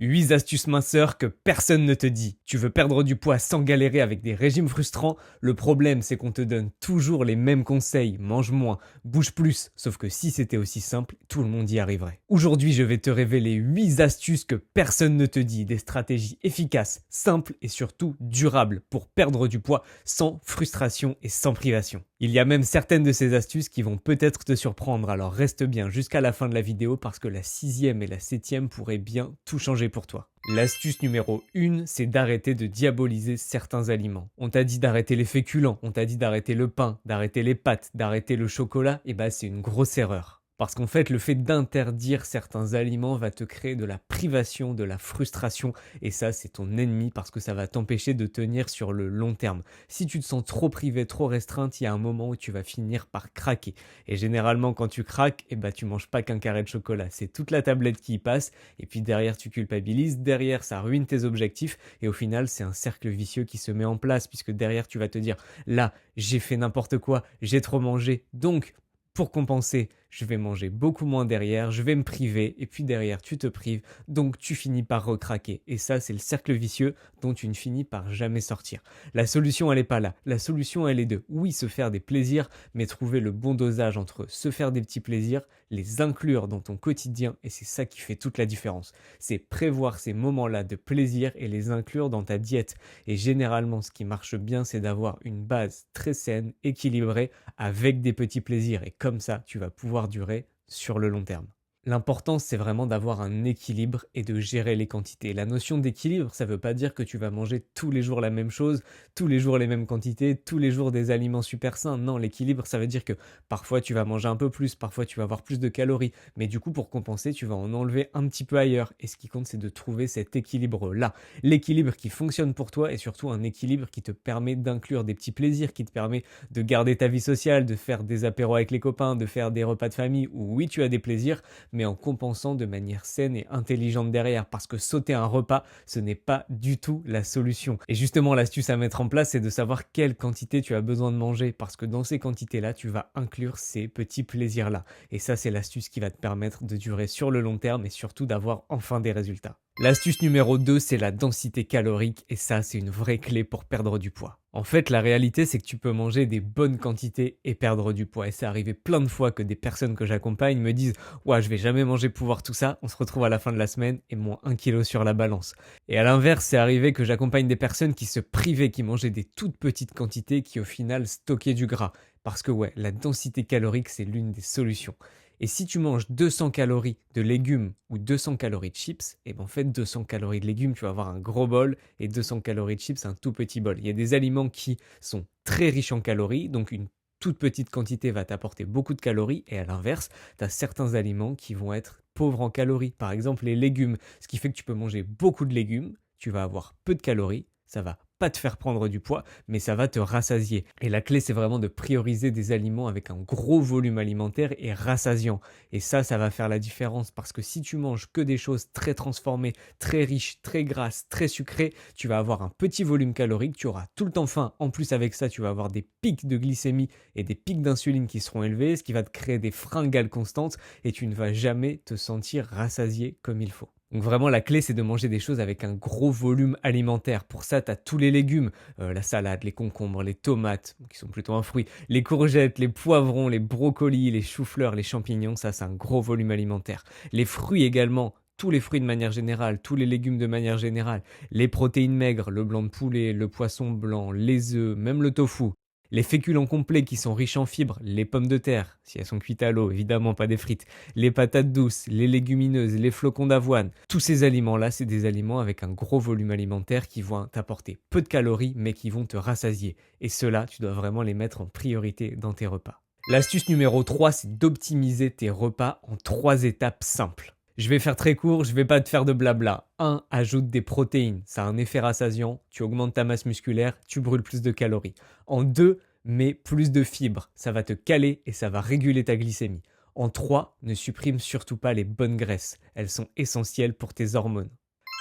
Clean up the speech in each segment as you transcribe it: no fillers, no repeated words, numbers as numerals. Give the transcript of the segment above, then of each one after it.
8 astuces minceurs que personne ne te dit. Tu veux perdre du poids sans galérer avec des régimes frustrants? Le problème, c'est qu'on te donne toujours les mêmes conseils. Mange moins, bouge plus. Sauf que si c'était aussi simple, tout le monde y arriverait. Aujourd'hui, je vais te révéler 8 astuces que personne ne te dit. Des stratégies efficaces, simples et surtout durables pour perdre du poids sans frustration et sans privation. Il y a même certaines de ces astuces qui vont peut-être te surprendre, alors reste bien jusqu'à la fin de la vidéo parce que la 6e et la 7e pourraient bien tout changer pour toi. L'astuce numéro 1, c'est d'arrêter de diaboliser certains aliments. On t'a dit d'arrêter les féculents, on t'a dit d'arrêter le pain, d'arrêter les pâtes, d'arrêter le chocolat, et bah c'est une grosse erreur. Parce qu'en fait, le fait d'interdire certains aliments va te créer de la privation, de la frustration, et ça, c'est ton ennemi parce que ça va t'empêcher de tenir sur le long terme. Si tu te sens trop privé, trop restreinte, il y a un moment où tu vas finir par craquer. Et généralement, quand tu craques, tu manges pas qu'un carré de chocolat, c'est toute la tablette qui y passe, et puis derrière, tu culpabilises, derrière, ça ruine tes objectifs, et au final, c'est un cercle vicieux qui se met en place, puisque derrière, tu vas te dire, là, j'ai fait n'importe quoi, j'ai trop mangé, donc pour compenser, je vais manger beaucoup moins derrière, je vais me priver, et puis derrière, tu te prives, donc tu finis par recraquer. Et ça, c'est le cercle vicieux dont tu ne finis par jamais sortir. La solution, elle n'est pas là. La solution, elle est de, oui, se faire des plaisirs, mais trouver le bon dosage entre se faire des petits plaisirs, les inclure dans ton quotidien, et c'est ça qui fait toute la différence. C'est prévoir ces moments-là de plaisir et les inclure dans ta diète. Et généralement, ce qui marche bien, c'est d'avoir une base très saine, équilibrée, avec des petits plaisirs. Et comme ça, tu vas pouvoir durer sur le long terme. L'important, c'est vraiment d'avoir un équilibre et de gérer les quantités. La notion d'équilibre, ça ne veut pas dire que tu vas manger tous les jours la même chose, tous les jours les mêmes quantités, tous les jours des aliments super sains. Non, l'équilibre, ça veut dire que parfois tu vas manger un peu plus, parfois tu vas avoir plus de calories, mais du coup, pour compenser, tu vas en enlever un petit peu ailleurs. Et ce qui compte, c'est de trouver cet équilibre-là. L'équilibre qui fonctionne pour toi et surtout un équilibre qui te permet d'inclure des petits plaisirs, qui te permet de garder ta vie sociale, de faire des apéros avec les copains, de faire des repas de famille où oui, tu as des plaisirs, mais en compensant de manière saine et intelligente derrière, parce que sauter un repas, ce n'est pas du tout la solution. Et justement, l'astuce à mettre en place, c'est de savoir quelle quantité tu as besoin de manger, parce que dans ces quantités-là, tu vas inclure ces petits plaisirs-là. Et ça, c'est l'astuce qui va te permettre de durer sur le long terme et surtout d'avoir enfin des résultats. L'astuce numéro 2, c'est la densité calorique, et ça, c'est une vraie clé pour perdre du poids. En fait, la réalité, c'est que tu peux manger des bonnes quantités et perdre du poids. Et c'est arrivé plein de fois que des personnes que j'accompagne me disent « Ouah, je vais jamais manger pour voir tout ça », on se retrouve à la fin de la semaine et moins 1 kilo sur la balance. Et à l'inverse, c'est arrivé que j'accompagne des personnes qui se privaient, qui mangeaient des toutes petites quantités, qui au final stockaient du gras. Parce que ouais, la densité calorique, c'est l'une des solutions. Et si tu manges 200 calories de légumes ou 200 calories de chips, et ben en fait 200 calories de légumes, tu vas avoir un gros bol et 200 calories de chips, un tout petit bol. Il y a des aliments qui sont très riches en calories, donc une toute petite quantité va t'apporter beaucoup de calories, et à l'inverse, tu as certains aliments qui vont être pauvres en calories. Par exemple, les légumes, ce qui fait que tu peux manger beaucoup de légumes, tu vas avoir peu de calories, ça va pas te faire prendre du poids, mais ça va te rassasier. Et la clé, c'est vraiment de prioriser des aliments avec un gros volume alimentaire et rassasiant. Et ça va faire la différence parce que si tu manges que des choses très transformées, très riches, très grasses, très sucrées, tu vas avoir un petit volume calorique, tu auras tout le temps faim. En plus, avec ça, tu vas avoir des pics de glycémie et des pics d'insuline qui seront élevés, ce qui va te créer des fringales constantes et tu ne vas jamais te sentir rassasié comme il faut. Donc vraiment, la clé, c'est de manger des choses avec un gros volume alimentaire. Pour ça, tu as tous les légumes, la salade, les concombres, les tomates, qui sont plutôt un fruit, les courgettes, les poivrons, les brocolis, les choux-fleurs, les champignons, ça, c'est un gros volume alimentaire. Les fruits également, tous les fruits de manière générale, tous les légumes de manière générale, les protéines maigres, le blanc de poulet, le poisson blanc, les œufs, même le tofu. Les féculents complets qui sont riches en fibres, les pommes de terre, si elles sont cuites à l'eau, évidemment pas des frites, les patates douces, les légumineuses, les flocons d'avoine, tous ces aliments-là, c'est des aliments avec un gros volume alimentaire qui vont t'apporter peu de calories, mais qui vont te rassasier. Et ceux-là, tu dois vraiment les mettre en priorité dans tes repas. L'astuce numéro 3, c'est d'optimiser tes repas en 3 étapes simples. Je vais faire très court, je vais pas te faire de blabla. 1. Ajoute des protéines, ça a un effet rassasiant, tu augmentes ta masse musculaire, tu brûles plus de calories. En 2, mets plus de fibres, ça va te caler et ça va réguler ta glycémie. En 3, ne supprime surtout pas les bonnes graisses, elles sont essentielles pour tes hormones.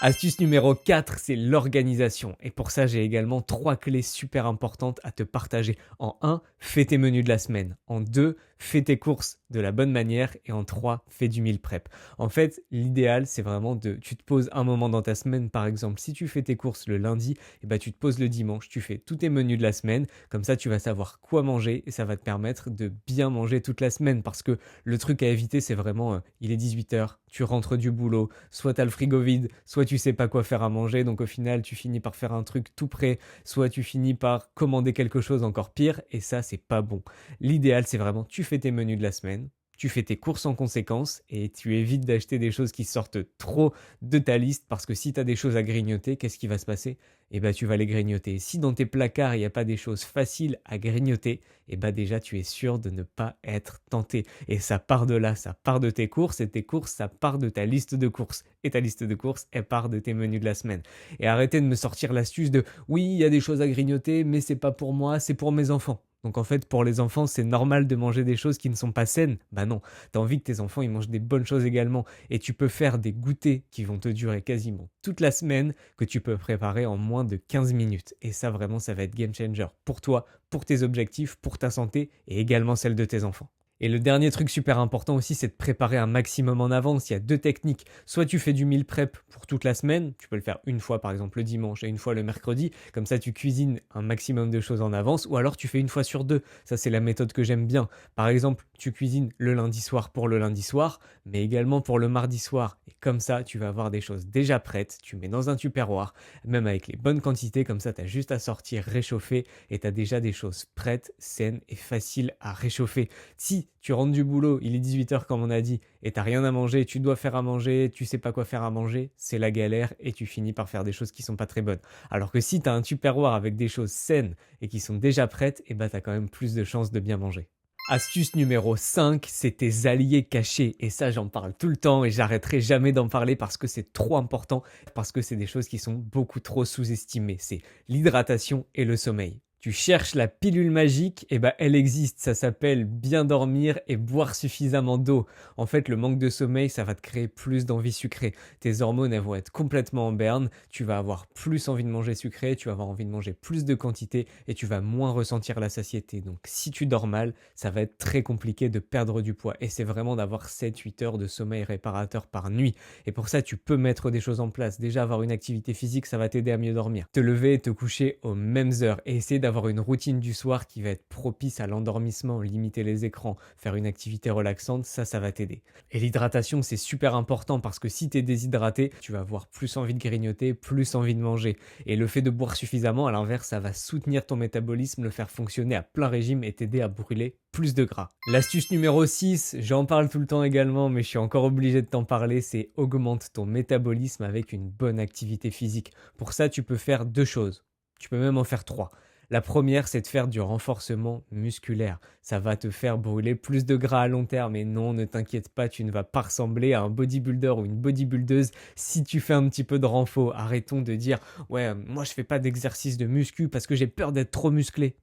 Astuce numéro 4, c'est l'organisation. Et pour ça, j'ai également 3 clés super importantes à te partager. En 1, fais tes menus de la semaine. En 2, fais tes courses de la bonne manière. Et en 3, fais du meal prep. En fait, l'idéal, c'est vraiment tu te poses un moment dans ta semaine. Par exemple, si tu fais tes courses le lundi, et ben, tu te poses le dimanche, tu fais tous tes menus de la semaine. Comme ça, tu vas savoir quoi manger et ça va te permettre de bien manger toute la semaine. Parce que le truc à éviter, c'est vraiment, il est 18 h, tu rentres du boulot, soit tu as le frigo vide, soit tu sais pas quoi faire à manger, donc au final tu finis par faire un truc tout prêt, soit tu finis par commander quelque chose encore pire, et ça c'est pas bon. L'idéal c'est vraiment tu fais tes menus de la semaine, tu fais tes courses en conséquence et tu évites d'acheter des choses qui sortent trop de ta liste parce que si tu as des choses à grignoter, qu'est-ce qui va se passer? Eh ben tu vas les grignoter. Et si dans tes placards il n'y a pas des choses faciles à grignoter, eh ben déjà tu es sûr de ne pas être tenté. Et ça part de là, ça part de tes courses et tes courses ça part de ta liste de courses. Et ta liste de courses elle part de tes menus de la semaine. Et arrêtez de me sortir l'astuce de oui il y a des choses à grignoter mais c'est pas pour moi, c'est pour mes enfants. Donc en fait, pour les enfants, c'est normal de manger des choses qui ne sont pas saines. Bah non, t'as envie que tes enfants ils mangent des bonnes choses également. Et tu peux faire des goûters qui vont te durer quasiment toute la semaine, que tu peux préparer en moins de 15 minutes. Et ça vraiment, ça va être game changer pour toi, pour tes objectifs, pour ta santé et également celle de tes enfants. Et le dernier truc super important aussi, c'est de préparer un maximum en avance. Il y a 2 techniques. Soit tu fais du meal prep pour toute la semaine, tu peux le faire une fois par exemple le dimanche et une fois le mercredi, comme ça tu cuisines un maximum de choses en avance, ou alors tu fais une fois sur 2. Ça c'est la méthode que j'aime bien. Par exemple, tu cuisines le lundi soir pour le lundi soir, mais également pour le mardi soir. Et comme ça, tu vas avoir des choses déjà prêtes, tu mets dans un tupperware, même avec les bonnes quantités, comme ça tu as juste à sortir, réchauffer, et tu as déjà des choses prêtes, saines et faciles à réchauffer. Si tu rentres du boulot, il est 18 h comme on a dit, et t'as rien à manger, tu dois faire à manger, tu sais pas quoi faire à manger, c'est la galère et tu finis par faire des choses qui sont pas très bonnes. Alors que si t'as un tupperware avec des choses saines et qui sont déjà prêtes, et bah t'as quand même plus de chances de bien manger. Astuce numéro 5, c'est tes alliés cachés. Et ça, j'en parle tout le temps et j'arrêterai jamais d'en parler parce que c'est trop important, parce que c'est des choses qui sont beaucoup trop sous-estimées. C'est l'hydratation et le sommeil. Tu cherches la pilule magique, et ben elle existe, ça s'appelle bien dormir et boire suffisamment d'eau. En fait, le manque de sommeil, ça va te créer plus d'envie sucrée. Tes hormones, elles vont être complètement en berne, tu vas avoir plus envie de manger sucré, tu vas avoir envie de manger plus de quantité et tu vas moins ressentir la satiété. Donc si tu dors mal, ça va être très compliqué de perdre du poids. Et c'est vraiment d'avoir 7-8 heures de sommeil réparateur par nuit. Et pour ça, tu peux mettre des choses en place. Déjà, avoir une activité physique, ça va t'aider à mieux dormir. Te lever et te coucher aux mêmes heures et essayer d'avoir une routine du soir qui va être propice à l'endormissement, limiter les écrans, faire une activité relaxante, ça va t'aider. Et l'hydratation, c'est super important parce que si tu es déshydraté, tu vas avoir plus envie de grignoter, plus envie de manger. Et le fait de boire suffisamment, à l'inverse, ça va soutenir ton métabolisme, le faire fonctionner à plein régime et t'aider à brûler plus de gras. L'astuce numéro 6, j'en parle tout le temps également, mais je suis encore obligé de t'en parler, c'est augmente ton métabolisme avec une bonne activité physique. Pour ça, tu peux faire 2 choses. Tu peux même en faire 3. La première, c'est de faire du renforcement musculaire. Ça va te faire brûler plus de gras à long terme. Et non, ne t'inquiète pas, tu ne vas pas ressembler à un bodybuilder ou une bodybuildeuse si tu fais un petit peu de renfort. Arrêtons de dire « Ouais, moi je fais pas d'exercice de muscu parce que j'ai peur d'être trop musclé. »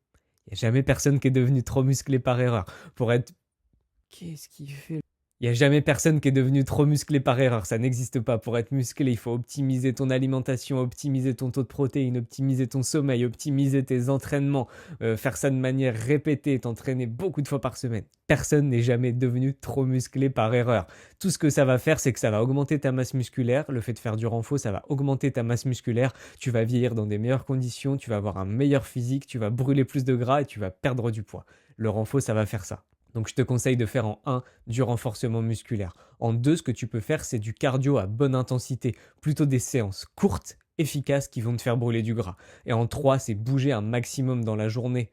Il n'y a jamais personne qui est devenu trop musclé par erreur. Pour être... Qu'est-ce qu'il fait? Il n'y a jamais personne qui est devenu trop musclé par erreur, ça n'existe pas. Pour être musclé, il faut optimiser ton alimentation, optimiser ton taux de protéines, optimiser ton sommeil, optimiser tes entraînements, faire ça de manière répétée, t'entraîner beaucoup de fois par semaine. Personne n'est jamais devenu trop musclé par erreur. Tout ce que ça va faire, c'est que ça va augmenter ta masse musculaire. Le fait de faire du renfort, ça va augmenter ta masse musculaire. Tu vas vieillir dans des meilleures conditions, tu vas avoir un meilleur physique, tu vas brûler plus de gras et tu vas perdre du poids. Le renfort, ça va faire ça. Donc je te conseille de faire en 1 du renforcement musculaire. En 2, ce que tu peux faire, c'est du cardio à bonne intensité, plutôt des séances courtes, efficaces qui vont te faire brûler du gras. Et en 3, c'est bouger un maximum dans la journée,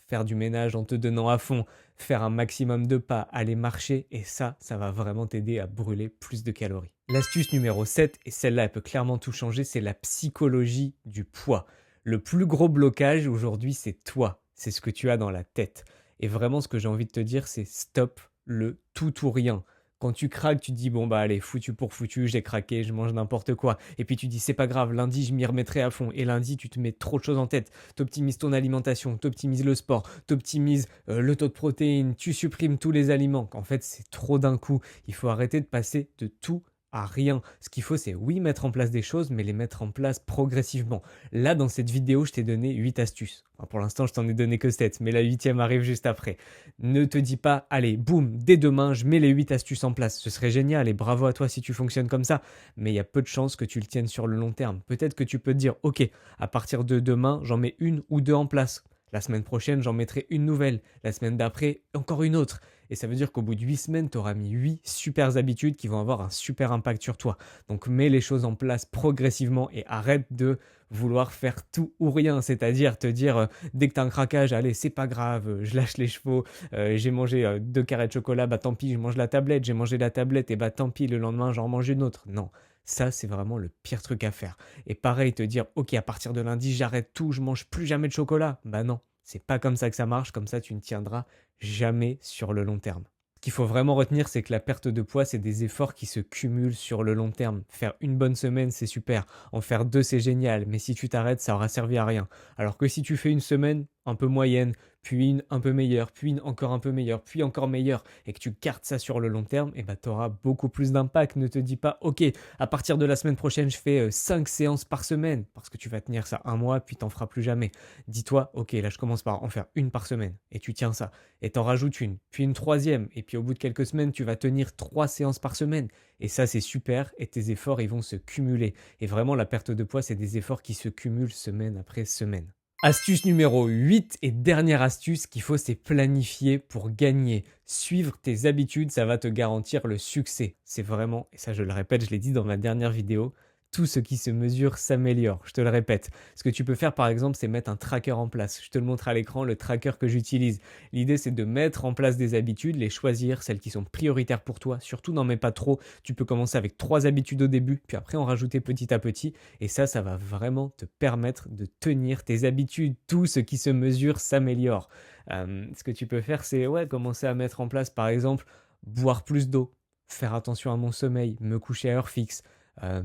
faire du ménage en te donnant à fond, faire un maximum de pas, aller marcher, et ça va vraiment t'aider à brûler plus de calories. L'astuce numéro 7, et celle-là, elle peut clairement tout changer, c'est la psychologie du poids. Le plus gros blocage aujourd'hui, c'est toi, c'est ce que tu as dans la tête. Et vraiment, ce que j'ai envie de te dire, c'est stop le tout ou rien. Quand tu craques, tu te dis, bon bah allez, foutu pour foutu, j'ai craqué, je mange n'importe quoi. Et puis tu dis, c'est pas grave, lundi, je m'y remettrai à fond. Et lundi, tu te mets trop de choses en tête. T'optimises ton alimentation, t'optimises le sport, t'optimises le taux de protéines, tu supprimes tous les aliments. En fait, c'est trop d'un coup. Il faut arrêter de passer de tout à rien. Ce qu'il faut, c'est oui, mettre en place des choses, mais les mettre en place progressivement. Là, dans cette vidéo, je t'ai donné 8 astuces. Enfin, pour l'instant, je t'en ai donné que 7, mais la 8e arrive juste après. Ne te dis pas, allez, boum, dès demain, je mets les 8 astuces en place. Ce serait génial et bravo à toi si tu fonctionnes comme ça, mais il y a peu de chances que tu le tiennes sur le long terme. Peut-être que tu peux te dire, ok, à partir de demain, j'en mets une ou deux en place. La semaine prochaine, j'en mettrai une nouvelle. La semaine d'après, encore une autre. Et ça veut dire qu'au bout de 8 semaines, tu auras mis 8 super habitudes qui vont avoir un super impact sur toi. Donc mets les choses en place progressivement et arrête de vouloir faire tout ou rien. C'est-à-dire te dire, dès que tu as un craquage, allez, c'est pas grave, je lâche les chevaux, j'ai mangé 2 carrés de chocolat, bah tant pis, je mange la tablette, j'ai mangé la tablette, et bah tant pis, le lendemain, j'en mange une autre. Non. Ça, c'est vraiment le pire truc à faire. Et pareil, te dire, ok, à partir de lundi, j'arrête tout, je mange plus jamais de chocolat. Bah non, c'est pas comme ça que ça marche, comme ça tu ne tiendras jamais sur le long terme. Ce qu'il faut vraiment retenir, c'est que la perte de poids, c'est des efforts qui se cumulent sur le long terme. Faire une bonne semaine, c'est super. En faire 2, c'est génial. Mais si tu t'arrêtes, ça aura servi à rien. Alors que si tu fais une semaine un peu moyenne, puis une un peu meilleure, puis une encore un peu meilleure, puis encore meilleure, et que tu gardes ça sur le long terme, et bah tu auras beaucoup plus d'impact. Ne te dis pas, ok, à partir de la semaine prochaine, je fais 5 séances par semaine, parce que tu vas tenir ça un mois, puis t'en feras plus jamais. Dis-toi, ok, là je commence par en faire une par semaine, et tu tiens ça, et t'en rajoutes une, puis une troisième, et puis au bout de quelques semaines, tu vas tenir 3 séances par semaine. Et ça, c'est super, et tes efforts, ils vont se cumuler. Et vraiment, la perte de poids, c'est des efforts qui se cumulent semaine après semaine. Astuce numéro 8 et dernière astuce qu'il faut, c'est planifier pour gagner. Suivre tes habitudes, ça va te garantir le succès. C'est vraiment, et ça je le répète, je l'ai dit dans ma dernière vidéo, tout ce qui se mesure s'améliore. Je te le répète. Ce que tu peux faire par exemple, c'est mettre un tracker en place. Je te le montre à l'écran, le tracker que j'utilise. L'idée, c'est de mettre en place des habitudes, les choisir, celles qui sont prioritaires pour toi. Surtout, n'en mets pas trop. Tu peux commencer avec 3 habitudes au début, puis après en rajouter petit à petit. Et ça va vraiment te permettre de tenir tes habitudes. Tout ce qui se mesure s'améliore. Ce que tu peux faire, c'est commencer à mettre en place, par exemple, boire plus d'eau, faire attention à mon sommeil, me coucher à heure fixe,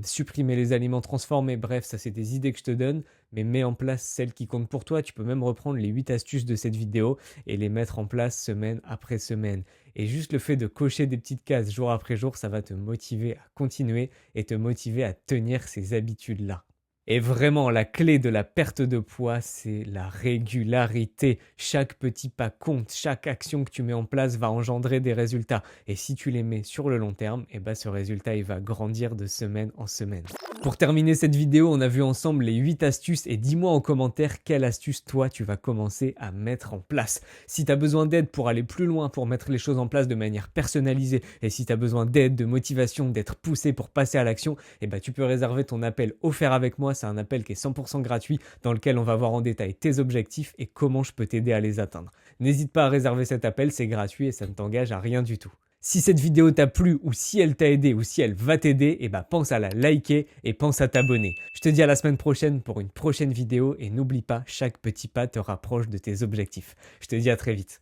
supprimer les aliments transformés. Bref, ça c'est des idées que je te donne, mais mets en place celles qui comptent pour toi. Tu peux même reprendre les 8 astuces de cette vidéo et les mettre en place semaine après semaine. Et juste le fait de cocher des petites cases jour après jour, ça va te motiver à continuer et te motiver à tenir ces habitudes-là. Et vraiment, la clé de la perte de poids, c'est la régularité. Chaque petit pas compte, chaque action que tu mets en place va engendrer des résultats. Et si tu les mets sur le long terme, ce résultat, il va grandir de semaine en semaine. Pour terminer cette vidéo, on a vu ensemble les 8 astuces et dis-moi en commentaire quelle astuce toi tu vas commencer à mettre en place. Si tu as besoin d'aide pour aller plus loin, pour mettre les choses en place de manière personnalisée, et si tu as besoin d'aide, de motivation, d'être poussé pour passer à l'action, tu peux réserver ton appel offert avec moi. C'est un appel qui est 100% gratuit dans lequel on va voir en détail tes objectifs et comment je peux t'aider à les atteindre. N'hésite pas à réserver cet appel, c'est gratuit et ça ne t'engage à rien du tout. Si cette vidéo t'a plu ou si elle t'a aidé ou si elle va t'aider, pense à la liker et pense à t'abonner. Je te dis à la semaine prochaine pour une prochaine vidéo et n'oublie pas, chaque petit pas te rapproche de tes objectifs. Je te dis à très vite.